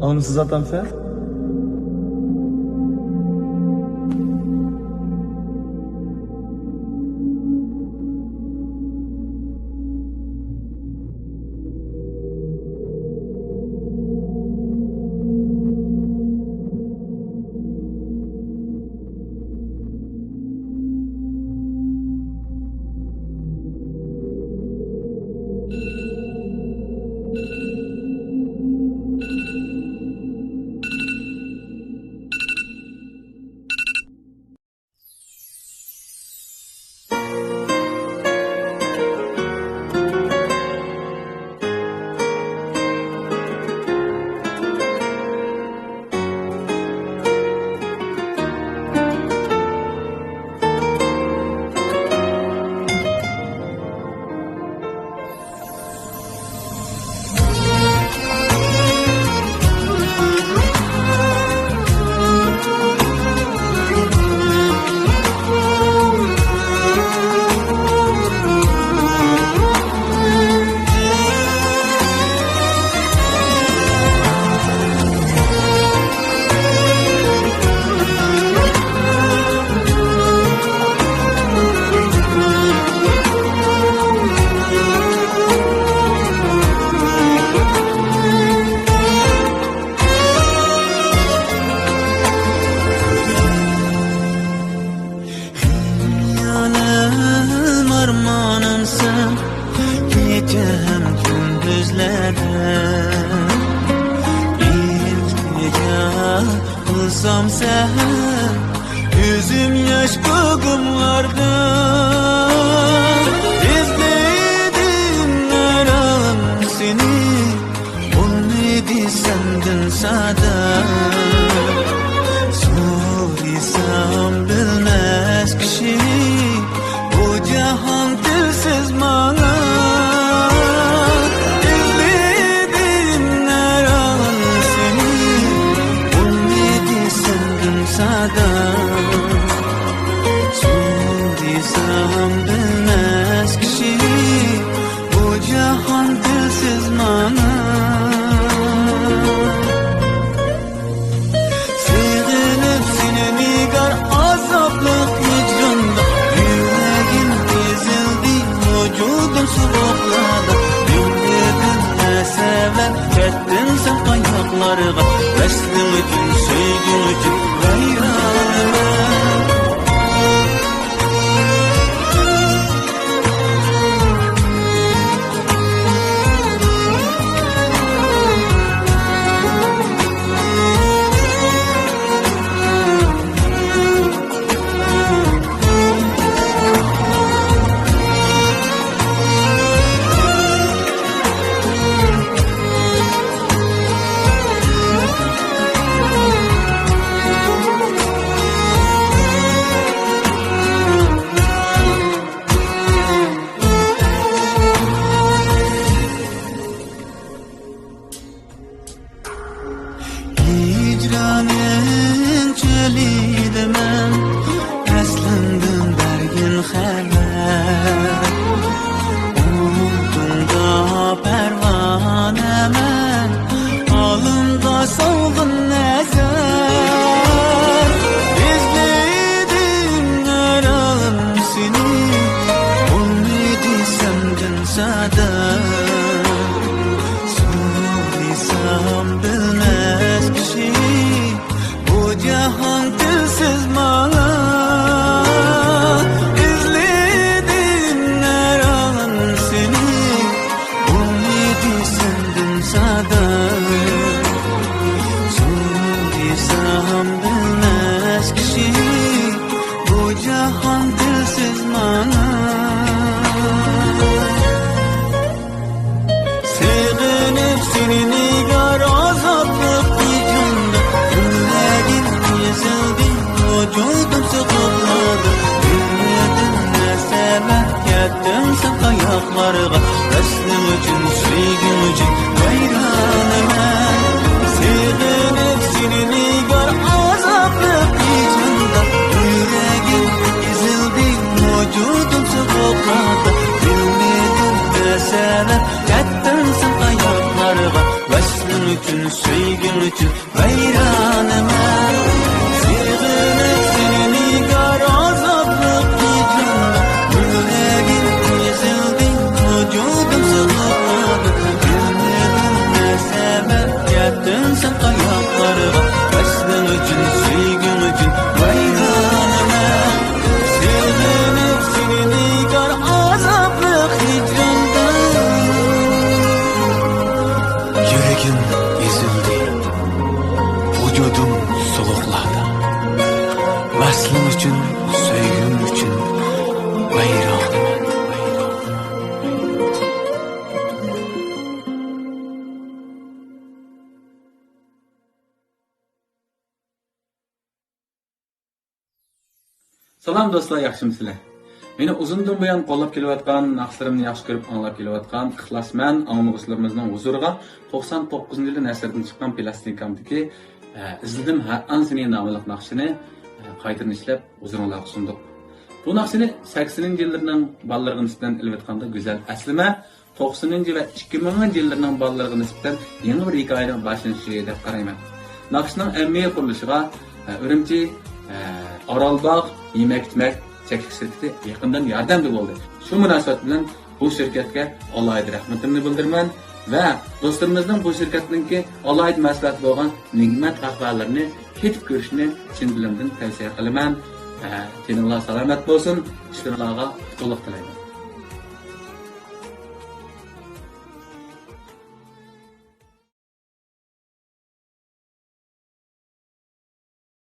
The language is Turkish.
Anımsız atam sen? Gecem gündüzlere İltica kılsam sen yüzüm yaş kıgımlarda İzledim her an seni olmadı senden sada Soruysam bilmez kişi bu cahan dilsiz bana İzledim her an seni olmadı senden sada Soruysam bilmez kişi bu cahan dilsiz bana Kettin sen ayaklarga Veslim için, sevgin için Gayranıma Hicranın çölüydüm ben Eslimden bergin haber Umudumda pervanemen Alımda salgın nezer İzledim her an seni Olmadı senden sada Soruysam bilmez kişi bu cahan dilsiz bana İzledim her an seni olmadı senden sada Soruysam bilmez kişi bu cahan dilsiz bana Sevginip seni nigar azaplık vicanda Yüreğim ezildi, vücudum sıkıkladı Bilmedim ne sebep kettin sen ayaklarga Veslim için, sevgin için gayranıma Sevginip seni nigar azaplık vicanda Yüreğim ezildi, vücudum sıkıkladı Bilmedim ne sebep kettin sen ayaklarga Veslim için için, söygün için vayronaman. Sığınıp seni nigar azaplık hicranda, yüreğim ezildi, vücudum sığınladı. Bilmedim ne sebep yattın sen ayaklarıma, aşkın için, söygün için vayronaman. Sığınıp seni nigar azaplık hicranda, yüreğim ezildi, vücudum soluqladı. Vaslım için, söygüm için vayronaman. Salam dostlar, yaxshimisilar? Meni uzundan buyon qo'llab kelayotgan, naqshlarimni yaxshi ko'rib anglab kelayotgan ixlosman anglag'uchilarimizning huzuriga 99-yilda nasrdan chiqqan plastikamdagi izladim har an seni nomli naqshini qaytadan ishlab huzuringizga sundik. Bu naqshini 80-yillarning bolalarga nisbatan ilvatganda go'zal aslima, 90 va 2000-yillarning bolalarga nisbatan yangi bir hikoyaning boshlanishi deb qarayman. Naqshning ammiy qurilishiga Urumchi Orolbog' yemak-ichmak cheklik shirkati yaqindan yordamchi bo'ldi. Shu munosabat bilan bu shirkatga alohida rahmatimni bildiraman va do'stlarimizning bu shirkatningki alohida maslahat bo'lgan ne'mat ahvollarini ketib ko'rishni chin dilimdan tavsiya qilaman. Tininglar salomat bo'lsin, ishlaringizga utuqlik tilayman.